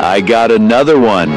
I got another one.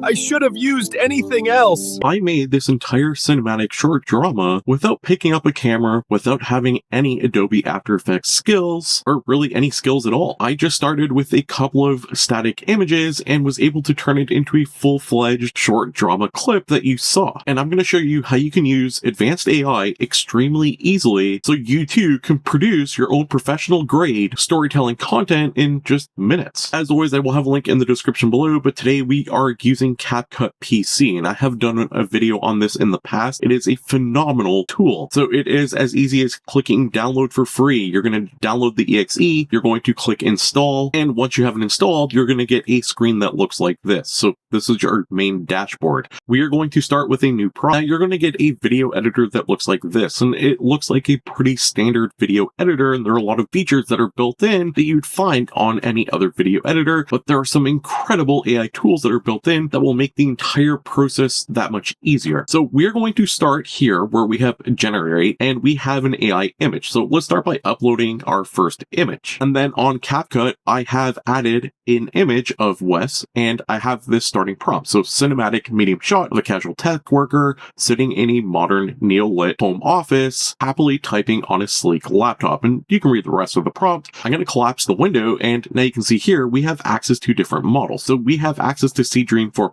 I should have used anything else. I made this entire cinematic short drama without picking up a camera, without having any Adobe After Effects skills, or really any skills at all. I just started with a couple of static images and was able to turn it into a full-fledged short drama clip that you saw. And I'm going to show you how you can use advanced AI extremely easily so you too can produce your own professional grade storytelling content in just minutes. As always, I will have a link in the description below, but today we are using CapCut PC, and I have done a video on this in the past. It is a phenomenal tool. So it is as easy as clicking download for free. You're going to download the exe, you're going to click install, and once you have it installed, you're going to get a screen that looks like this. So this is your main dashboard. We are going to start with a new prompt. Now you're going to get a video editor that looks like this, and it looks like a pretty standard video editor, and there are a lot of features that are built in that you'd find on any other video editor, but there are some incredible AI tools that are built in that will make the entire process that much easier. So we're going to start here where we have generate and we have an AI image. So let's start by uploading our first image. And then on CapCut, I have added an image of Wes and I have this starting prompt. So cinematic medium shot of a casual tech worker sitting in a modern neo-lit home office, happily typing on a sleek laptop. And you can read the rest of the prompt. I'm going to collapse the window and now you can see here we have access to different models. So we have access to SeaDream 4.3,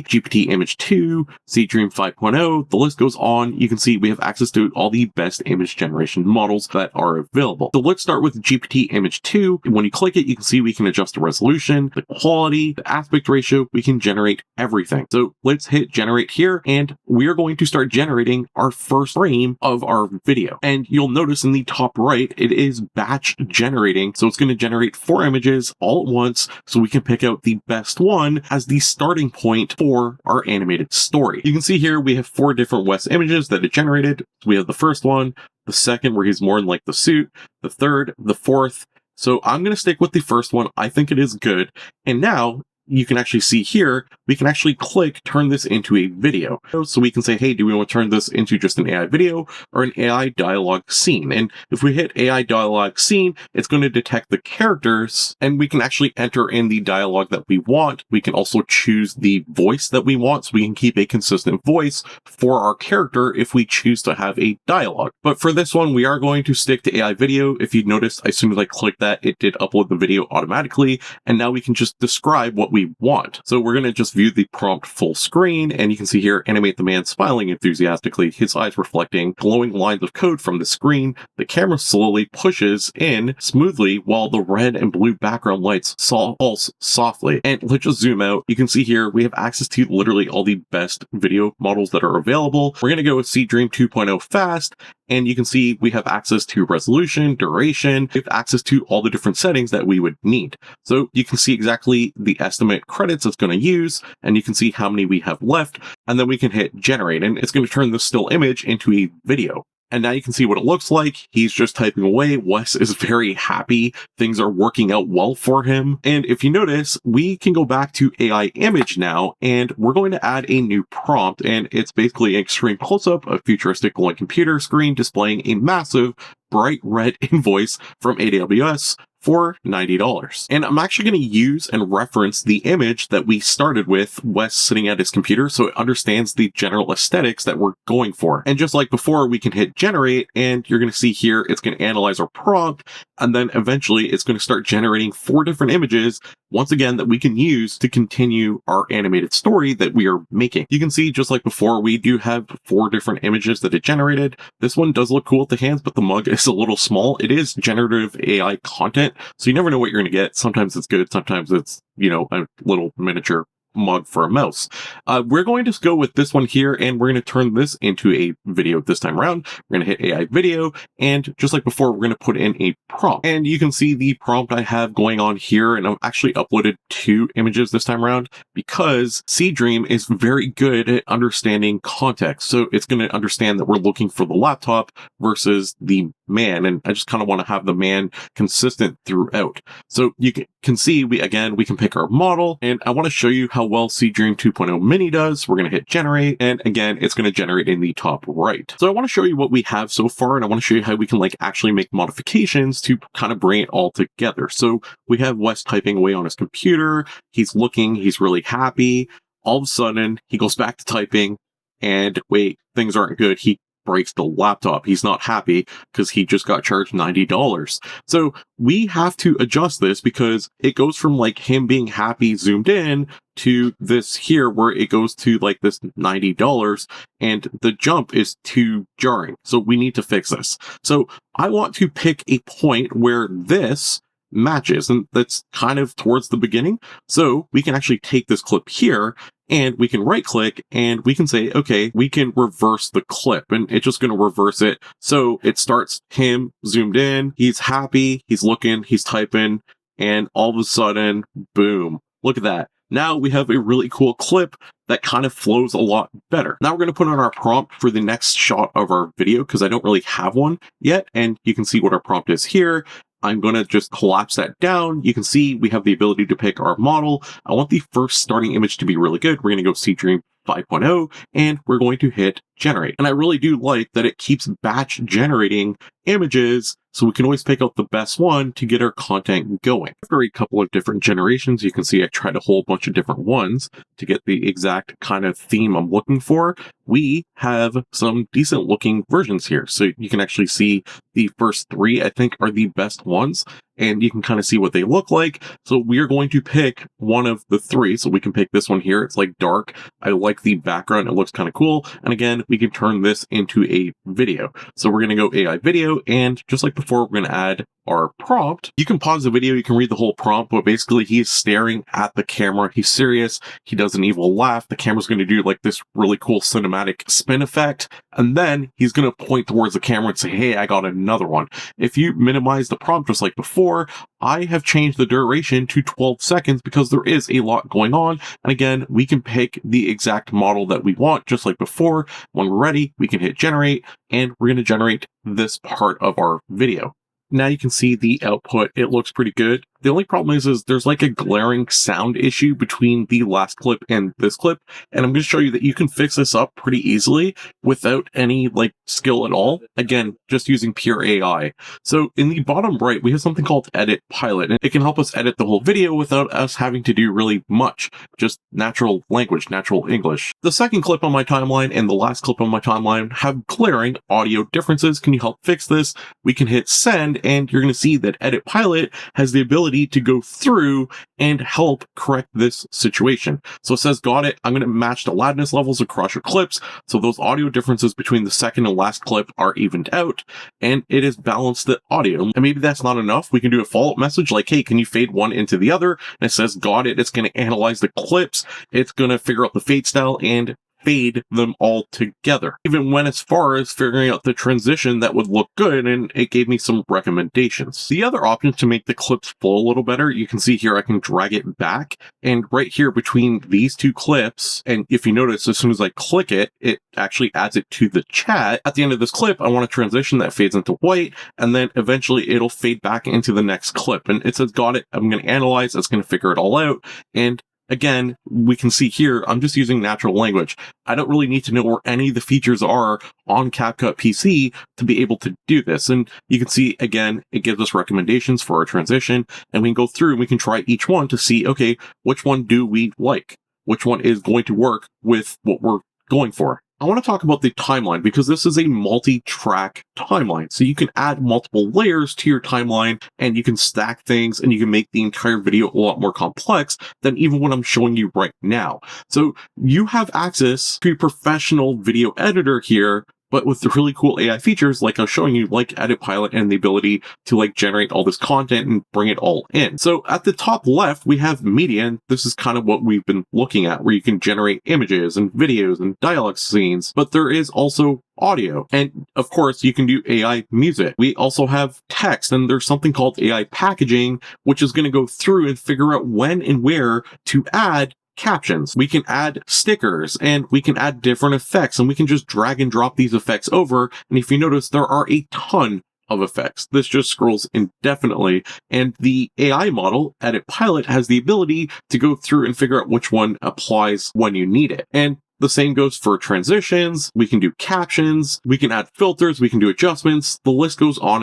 GPT Image 2, SeaDream 5.0, the list goes on. You can see we have access to all the best image generation models that are available. So let's start with GPT Image 2. When you click it, you can see we can adjust the resolution, the quality, the aspect ratio, we can generate everything. So let's hit generate here and we are going to start generating our first frame of our video. And you'll notice in the top right, it is batch generating. So it's going to generate 4 images all at once so we can pick out the best one as the starting point for our animated story. You can see here we have 4 different Wes images that it generated. We have the first one, the second where he's more in like the suit, the third, the fourth. So I'm going to stick with the first one. I think it is good. And now you can actually see here, we can actually click turn this into a video. So we can say, hey, do we want to turn this into just an AI video or an AI dialogue scene? And if we hit AI dialogue scene, it's going to detect the characters and we can actually enter in the dialogue that we want. We can also choose the voice that we want. So we can keep a consistent voice for our character if we choose to have a dialogue. But for this one, we are going to stick to AI video. If you notice, as soon as I clicked that, it did upload the video automatically. And now we can just describe what we want. So we're going to just view the prompt full screen and you can see here, animate the man smiling enthusiastically, his eyes reflecting glowing lines of code from the screen. The camera slowly pushes in smoothly while the red and blue background lights pulse softly. And let's just zoom out. You can see here, we have access to literally all the best video models that are available. We're going to go with SeaDream 2.0 fast. And you can see we have access to resolution, duration, we have access to all the different settings that we would need. So you can see exactly the estimate credits it's going to use, and you can see how many we have left, and then we can hit generate, and it's going to turn the still image into a video. And now you can see what it looks like. He's just typing away. Wes is very happy. Things are working out well for him. And if you notice, we can go back to AI image now, and we're going to add a new prompt. And it's basically an extreme close-up of futuristic glowing computer screen displaying a massive bright red invoice from AWS for $90. And I'm actually going to use and reference the image that we started with, Wes sitting at his computer, so it understands the general aesthetics that we're going for. And just like before, we can hit generate, and you're going to see here, it's going to analyze our prompt, and then eventually it's going to start generating 4 different images, once again, that we can use to continue our animated story that we are making. You can see, just like before, we do have 4 different images that it generated. This one does look cool with the hands, but the mug is a little small. It is generative AI content, so you never know what you're going to get. Sometimes it's good, sometimes it's, you know, a little miniature mug for a mouse. We're going to go with this one here, and we're going to turn this into a video this time around. We're going to hit AI video, and just like before, we're going to put in a prompt. And you can see the prompt I have going on here, and I've actually uploaded 2 images this time around because SeaDream is very good at understanding context. So it's going to understand that we're looking for the laptop versus the man, and I just kind of want to have the man consistent throughout. So you can see we can pick our model, and I want to show you how well SeaDream 2.0 Mini does. We're going to hit generate, and again, it's going to generate in the top right. So I want to show you what we have so far, and I want to show you how we can like actually make modifications to kind of bring it all together. So we have Wes typing away on his computer. He's looking, he's really happy. All of a sudden, he goes back to typing, and wait, things aren't good. He breaks the laptop. He's not happy because he just got charged $90. So we have to adjust this because it goes from like him being happy zoomed in to this here where it goes to like this $90, and the jump is too jarring. So we need to fix this. So I want to pick a point where this matches, and that's kind of towards the beginning. So we can actually take this clip here, and we can right click and we can say, okay, we can reverse the clip, and it's just going to reverse it. So it starts him zoomed in, he's happy, he's looking, he's typing, and all of a sudden, boom, look at that. Now we have a really cool clip that kind of flows a lot better. Now we're going to put on our prompt for the next shot of our video because I don't really have one yet. And you can see what our prompt is here. I'm going to just collapse that down. You can see we have the ability to pick our model. I want the first starting image to be really good. We're going to go SeaDream 5.0, and we're going to hit generate. And I really do like that it keeps batch generating images, so we can always pick out the best one to get our content going. After a couple of different generations, you can see I tried a whole bunch of different ones to get the exact kind of theme I'm looking for. We have some decent looking versions here. So you can actually see the first three, I think, are the best ones, and you can kind of see what they look like. So we are going to pick one of the three. So we can pick this one here. It's like dark. I like the background. It looks kind of cool. And again, we can turn this into a video. So we're going to go AI video. And just like before, we're going to add our prompt. You can pause the video. You can read the whole prompt, but basically he's staring at the camera. He's serious. He does an evil laugh. The camera's going to do like this really cool cinematic spin effect. And then he's going to point towards the camera and say, hey, I got another one. If you minimize the prompt just like before, I have changed the duration to 12 seconds because there is a lot going on. And again, we can pick the exact model that we want, just like before. When we're ready, we can hit generate, and we're going to generate this part of our video. Now you can see the output. It looks pretty good. The only problem is there's like a glaring sound issue between the last clip and this clip. And I'm going to show you that you can fix this up pretty easily without any like skill at all. Again, just using pure AI. So in the bottom right, we have something called Edit Pilot, and it can help us edit the whole video without us having to do really much. Just natural language, natural English. The second clip on my timeline and the last clip on my timeline have glaring audio differences. Can you help fix this? We can hit send, and you're going to see that Edit Pilot has the ability to go through and help correct this situation. So it says, got it. I'm going to match the loudness levels across your clips. So those audio differences between the second and last clip are evened out, and it has balanced the audio. And maybe that's not enough. We can do a follow-up message like, hey, can you fade one into the other? And it says, got it. It's going to analyze the clips. It's going to figure out the fade style and fade them all together. Even went as far as figuring out the transition that would look good, and it gave me some recommendations. The other option to make the clips flow a little better, you can see here I can drag it back, and right here between these two clips, and if you notice, as soon as I click it, it actually adds it to the chat. At the end of this clip, I want a transition that fades into white, and then eventually it'll fade back into the next clip. And it says, got it. I'm going to analyze. It's going to figure it all out. And again, we can see here, I'm just using natural language. I don't really need to know where any of the features are on CapCut PC to be able to do this. And you can see, again, it gives us recommendations for our transition, and we can go through and we can try each one to see, okay, which one do we like? Which one is going to work with what we're going for? I want to talk about the timeline because this is a multi-track timeline. So you can add multiple layers to your timeline, and you can stack things, and you can make the entire video a lot more complex than even what I'm showing you right now. So you have access to a professional video editor here, but with the really cool AI features like I was showing you, like Edit Pilot and the ability to like generate all this content and bring it all in. So at the top left, we have media, and this is kind of what we've been looking at, where you can generate images and videos and dialogue scenes, but there is also audio. And of course, you can do AI music. We also have text, and there's something called AI packaging, which is going to go through and figure out when and where to add captions. We can add stickers, and we can add different effects, and we can just drag and drop these effects over. And if you notice, there are a ton of effects. This just scrolls indefinitely, and the AI model, Edit Pilot, has the ability to go through and figure out which one applies when you need it. And the same goes for transitions. We can do captions, we can add filters, we can do adjustments. The list goes on,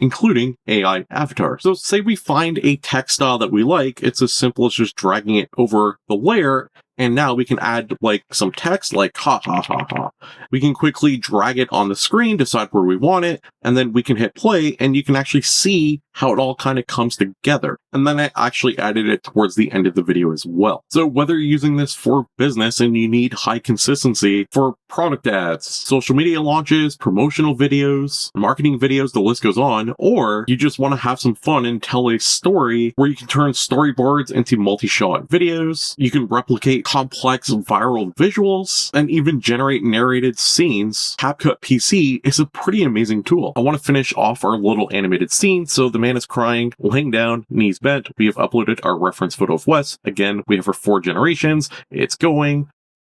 including AI avatars. So say we find a text style that we like, it's as simple as just dragging it over the layer. And now we can add like some text like ha ha ha ha. We can quickly drag it on the screen, decide where we want it, and then we can hit play and you can actually see how it all kind of comes together. And then I actually added it towards the end of the video as well. So whether you're using this for business and you need high consistency for product ads, social media launches, promotional videos, marketing videos, the list goes on, or you just want to have some fun and tell a story where you can turn storyboards into multi-shot videos, you can replicate complex viral visuals, and even generate narrated scenes, CapCut PC is a pretty amazing tool. I want to finish off our little animated scene. So the man is crying, laying down, knees bent. We have uploaded our reference photo of Wes. Again, we have our 4 generations. It's going.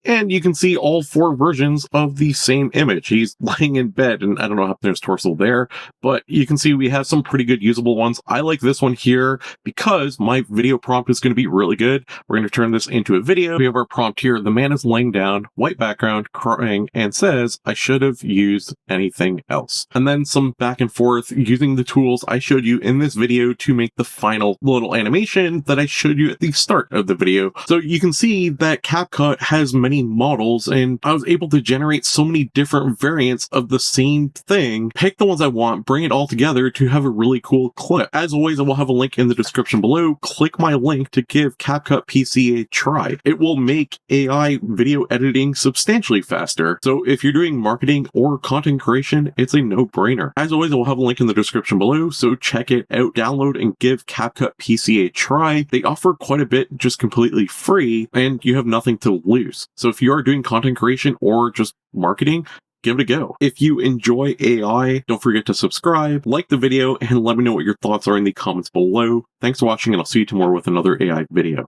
And you can see all 4 versions of the same image. He's lying in bed, and I don't know how there's torso there, but you can see we have some pretty good usable ones. I like this one here because my video prompt is going to be really good. We're going to turn this into a video. We have our prompt here. The man is laying down, white background, crying, and says, I should have used anything else. And then some back and forth using the tools I showed you in this video to make the final little animation that I showed you at the start of the video. So you can see that CapCut has many models, and I was able to generate so many different variants of the same thing, pick the ones I want, bring it all together to have a really cool clip. As always, I will have a link in the description below. Click my link to give CapCut PC a try. It will make AI video editing substantially faster. So if you're doing marketing or content creation, it's a no-brainer. As always, I will have a link in the description below, so check it out, download, and give CapCut PC a try. They offer quite a bit just completely free, and you have nothing to lose. So if you are doing content creation or just marketing, give it a go. If you enjoy AI, don't forget to subscribe, like the video, and let me know what your thoughts are in the comments below. Thanks for watching, and I'll see you tomorrow with another AI video.